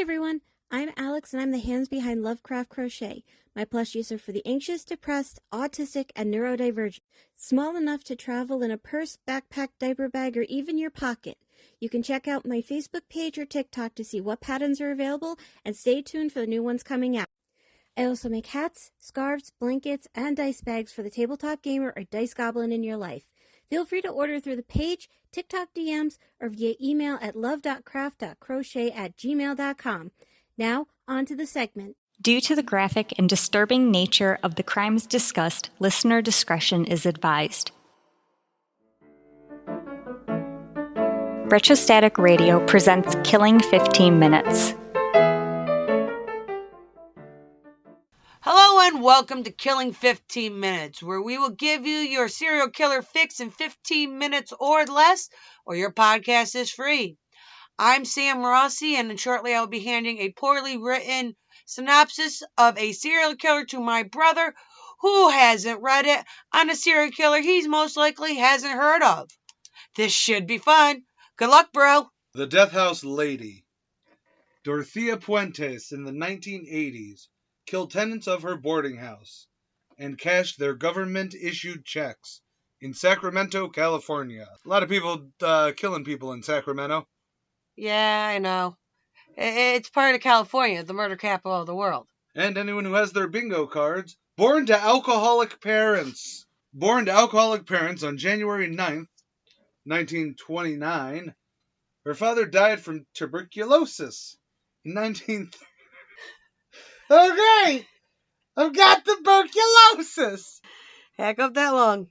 everyone, I'm Alex and I'm the hands behind Lovecraft Crochet. My plushies are for the anxious, depressed, autistic, and neurodivergent. Small enough to travel in a purse, backpack, diaper bag, or even your pocket. You can check out my Facebook page or TikTok to see what patterns are available and stay tuned for the new ones coming out. I also make hats, scarves, blankets, and dice bags for the tabletop gamer or dice goblin in your life. Feel free to order through the page, TikTok DMs, or via email at love.craft.crochet@gmail.com. Now, on to the segment. Due to the graphic and disturbing nature of the crimes discussed, listener discretion is advised. Retrostatic Radio presents Killing 15 Minutes. Hello and welcome to Killing 15 Minutes, where we will give you your serial killer fix in 15 minutes or less, or your podcast is free. I'm Sam Rossi, and shortly I will be handing a poorly written synopsis of a serial killer to my brother, who hasn't read it, on a serial killer he's most likely hasn't heard of. This should be fun. Good luck, bro. The Death House Lady. Dorothea Puente in the 1980s killed tenants of her boarding house and cashed their government-issued checks in Sacramento, California. A lot of people killing people in Sacramento. Yeah, I know. It's part of California, the murder capital of the world. And anyone who has their bingo cards. Born to alcoholic parents. Born to alcoholic parents on January 9th, 1929. Her father died from tuberculosis in 1930. Okay! I've got tuberculosis! Heck up that long.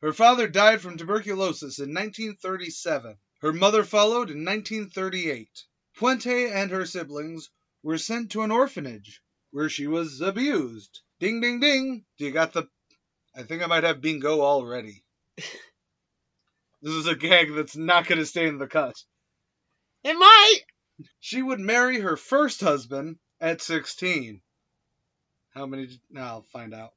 Her father died from tuberculosis in 1937. Her mother followed in 1938. Puente and her siblings were sent to an orphanage where she was abused. Ding, ding, ding. Do you got the... I think I might have bingo already. This is a gag that's not going to stay in the cut. It might. She would marry her first husband at 16. How many... No, I'll find out.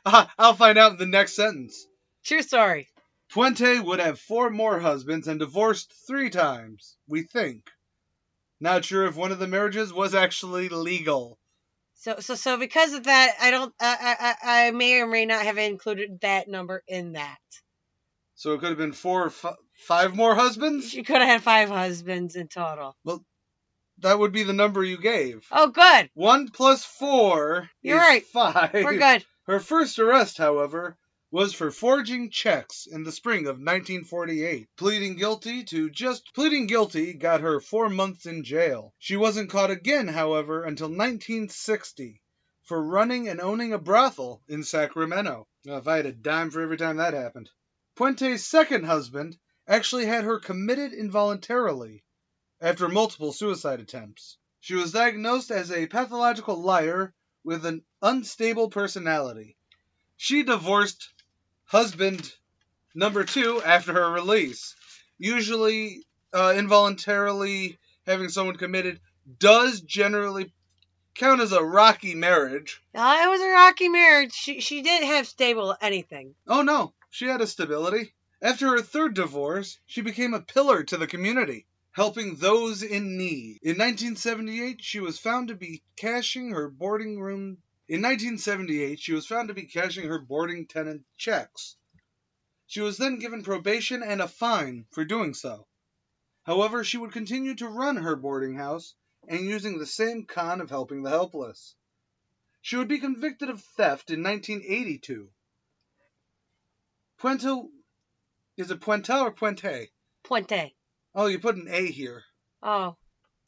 I'll find out in the next sentence. True story. Puente would have 4 more husbands and divorced 3 times, we think. Not sure if one of the marriages was actually legal. So because of that, I may or may not have included that number in that. So it could have been 4 or 5 more husbands? She could have had 5 husbands in total. Well, that would be the number you gave. Oh, good. 1 plus 4 You're is right. 5. We're good. Her first arrest, however, was for forging checks in the spring of 1948. Pleading guilty got her 4 months in jail. She wasn't caught again, however, until 1960 for running and owning a brothel in Sacramento. Now, if I had a dime for every time that happened. Puente's second husband actually had her committed involuntarily after multiple suicide attempts. She was diagnosed as a pathological liar with an unstable personality. She divorced husband number 2 after her release. Usually, involuntarily having someone committed does generally count as a rocky marriage. It was a rocky marriage. She didn't have stable anything. Oh no, she had a stability. After her third divorce, she became a pillar to the community, helping those in need. In 1978, she was found to be cashing her boarding tenant checks. She was then given probation and a fine for doing so. However, she would continue to run her boarding house and using the same con of helping the helpless. She would be convicted of theft in 1982. Puente, is it Puente or Puente? Puente. Oh, you put an A here. Oh.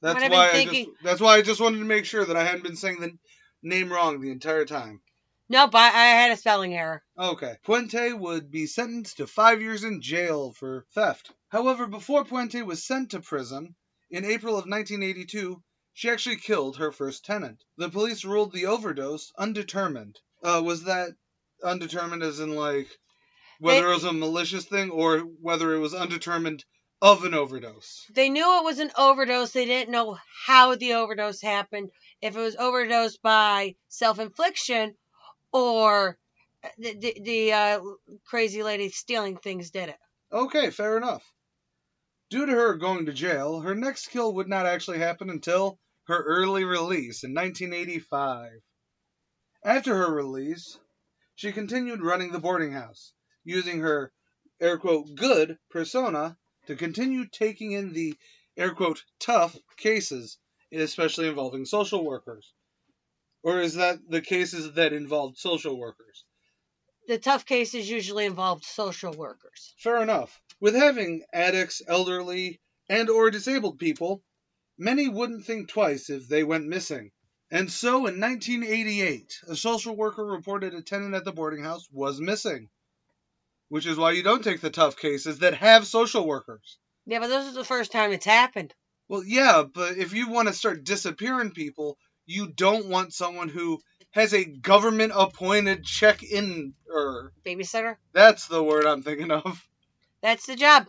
That's why I just wanted to make sure that I hadn't been saying the name wrong the entire time. Nope, I had a spelling error. Okay. Puente would be sentenced to 5 years in jail for theft. However, before Puente was sent to prison, in April of 1982, she actually killed her first tenant. The police ruled the overdose undetermined. Was that undetermined as in, like, whether it was a malicious thing or whether it was undetermined of an overdose? They knew it was an overdose. They didn't know how the overdose happened. If it was overdose by self-infliction or the crazy lady stealing things did it. Okay, fair enough. Due to her going to jail, her next kill would not actually happen until her early release in 1985. After her release, she continued running the boarding house, using her, air quote, good persona to continue taking in the, air quote, tough cases, especially involving social workers. Or is that the cases that involved social workers? The tough cases usually involved social workers. Fair enough. With having addicts, elderly, and or disabled people, many wouldn't think twice if they went missing. And so in 1988, a social worker reported a tenant at the boarding house was missing. Which is why you don't take the tough cases that have social workers. Yeah, but this is the first time it's happened. Well, yeah, but if you want to start disappearing people, you don't want someone who has a government-appointed check-in babysitter? That's the word I'm thinking of. That's the job.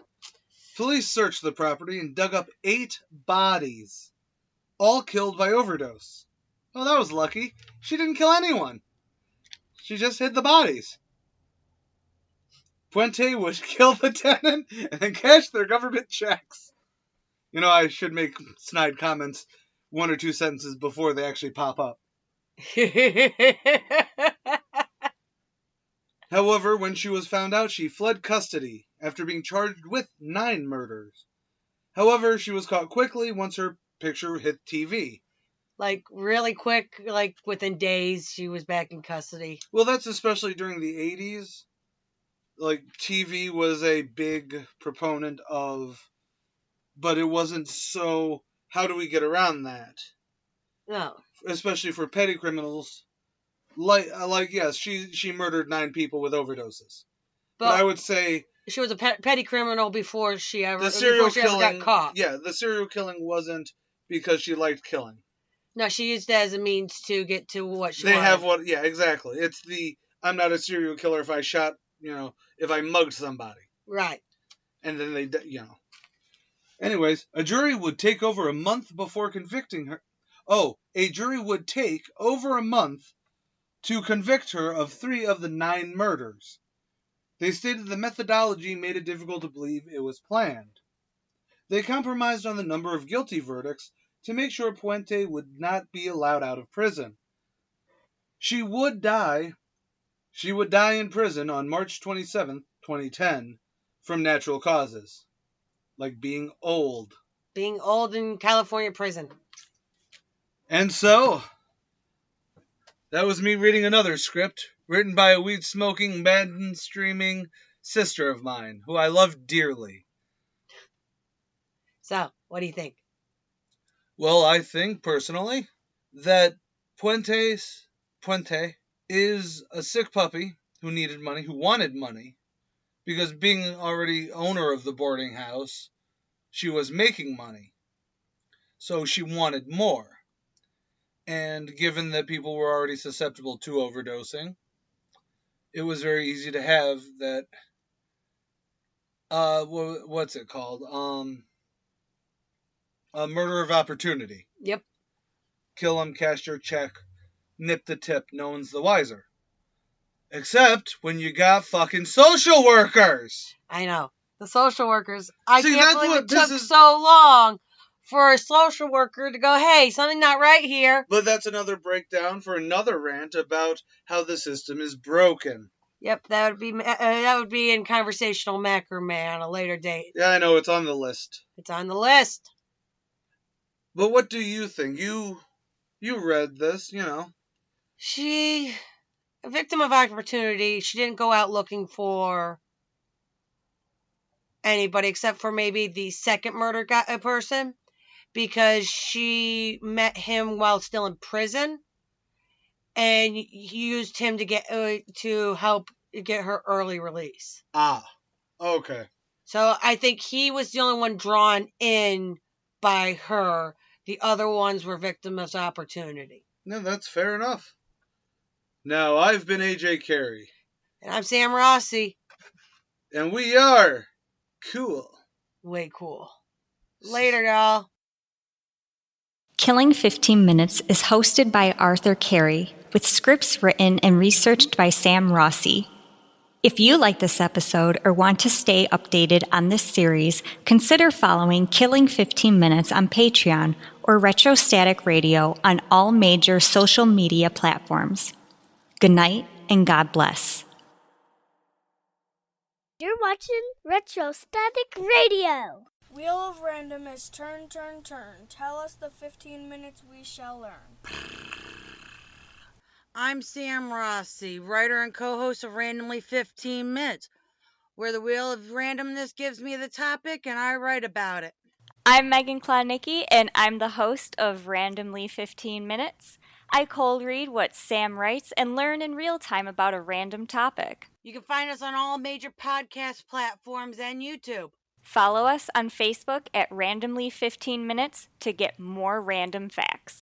Police searched the property and dug up 8 bodies, all killed by overdose. Well, that was lucky. She didn't kill anyone. She just hid the bodies. Puente would kill the tenant and then cash their government checks. You know, I should make snide comments 1 or 2 sentences before they actually pop up. However, when she was found out, she fled custody after being charged with 9 murders. However, she was caught quickly once her picture hit TV. Like, really quick, like, within days, she was back in custody. Well, that's especially during the 80s. Like, TV was a big proponent of, but it wasn't so, how do we get around that? No. Especially for petty criminals. Like yes, she murdered 9 people with overdoses. But I would say she was a petty criminal before she ever got caught. Yeah, the serial killing wasn't because she liked killing. No, she used it as a means to get to what she wanted. Yeah, exactly. It's I'm not a serial killer if I shot, if I mugged somebody. Right. And then they, Anyways, a jury would take over a month before convicting her. Oh, a jury would take over a month to convict her of 3 of the 9 murders. They stated the methodology made it difficult to believe it was planned. They compromised on the number of guilty verdicts to make sure Puente would not be allowed out of prison. She would die in prison on March 27, 2010, from natural causes. Like being old. Being old in California prison. And so, that was me reading another script, written by a weed-smoking, Madden-streaming sister of mine, who I love dearly. So, what do you think? Well, I think, personally, that Puente is a sick puppy who needed money, who wanted money, because being already owner of the boarding house, she was making money. So she wanted more. And given that people were already susceptible to overdosing, it was very easy to have that, what's it called? A murder of opportunity. Yep. Kill them, cash your check, nip the tip, no one's the wiser. Except when you got fucking social workers. I know. The social workers. I can't believe it took so long for a social worker to go, hey, something not right here. But that's another breakdown for another rant about how the system is broken. Yep, that would be in conversational macrame on a later date. Yeah, I know, it's on the list. It's on the list. But what do you think? You read this, She, a victim of opportunity, she didn't go out looking for anybody except for maybe the second murder person, because she met him while still in prison and used him to help get her early release. Ah, okay. So I think he was the only one drawn in by her. The other ones were victims of opportunity. No, that's fair enough. Now, I've been AJ Carey. And I'm Sam Rossi. And we are cool. Way cool. Later, y'all. Killing 15 Minutes is hosted by Arthur Carey, with scripts written and researched by Sam Rossi. If you like this episode or want to stay updated on this series, consider following Killing 15 Minutes on Patreon or Retrostatic Radio on all major social media platforms. Good night and God bless. You're watching Retrostatic Radio. Wheel of Random is turn, turn, turn. Tell us the 15 minutes we shall learn. I'm Sam Rossi, writer and co-host of Randomly 15 Minutes, where the Wheel of Randomness gives me the topic and I write about it. I'm Megan Klodnicki, and I'm the host of Randomly 15 Minutes. I cold read what Sam writes and learn in real time about a random topic. You can find us on all major podcast platforms and YouTube. Follow us on Facebook at Randomly 15 Minutes to get more random facts.